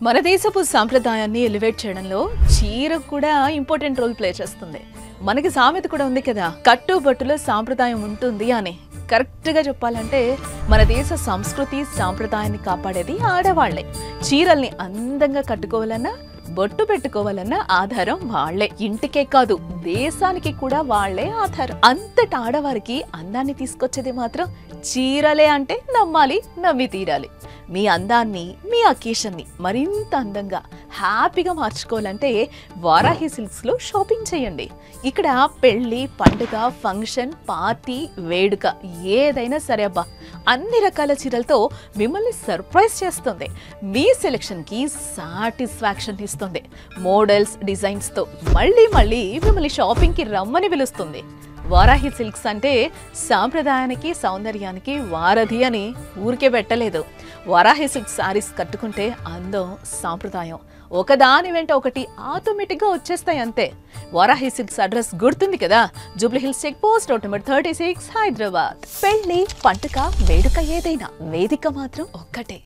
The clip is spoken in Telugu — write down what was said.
మన దేశపు సాంప్రదాయాన్ని ఎలివేట్ చేయడంలో చీర కూడా ఇంపార్టెంట్ రోల్ ప్లే చేస్తుంది. మనకి సామెత కూడా ఉంది కదా, కట్టుబట్టులో సాంప్రదాయం ఉంటుంది అని. కరెక్ట్ గా చెప్పాలంటే మన దేశ సంస్కృతి సాంప్రదాయాన్ని కాపాడేది ఆడవాళ్లే. చీరల్ని అందంగా కట్టుకోవాలన్నా బొట్టు పెట్టుకోవాలన్న ఆధారం వాళ్లే. ఇంటికే కాదు దేశానికి కూడా వాళ్లే ఆధారం. అంతటి ఆడవారికి అందాన్ని తీసుకొచ్చేది మాత్రం చీరలే అంటే నమ్మాలి, నమ్మి తీరాలి. మీ అందాన్ని, మీ అకేషన్ ని మరింత అందంగా హ్యాపీగా మార్చుకోవాలంటే వారాహి సిల్క్స్ లో షాపింగ్ చేయండి. ఇక్కడ పెళ్లి, పండుగ, ఫంక్షన్, పార్టీ, వేడుక ఏదైనా సరే అబ్బా అన్ని రకాల చీరలతో మిమ్మల్ని సర్ప్రైజ్ చేస్తుంది. మీ సెలెక్షన్ కి సాటిస్ఫాక్షన్ ఇస్తుంది. మోడల్స్, డిజైన్స్ తో మళ్ళీ మళ్ళీ మిమ్మల్ని షాపింగ్ కి రమ్మని పిలుస్తుంది. వారాహి సిల్క్స్ అంటే సాంప్రదాయానికి, సౌందర్యానికి వారధి అని ఊరికే పెట్టలేదు. వారాహి సిల్క్స్ శారీస్ కట్టుకుంటే అందం, సాంప్రదాయం ఒకదాని వెంట ఒకటి ఆటోమేటిక్గా వచ్చేస్తాయి అంతే. వారాహి సిల్క్స్ అడ్రస్ గుర్తుంది కదా, Jubilee Hills check post, road number 36, Hyderabad. పెళ్లి, పండుగ, వేడుక ఏదైనా వేదిక మాత్రం ఒక్కటే.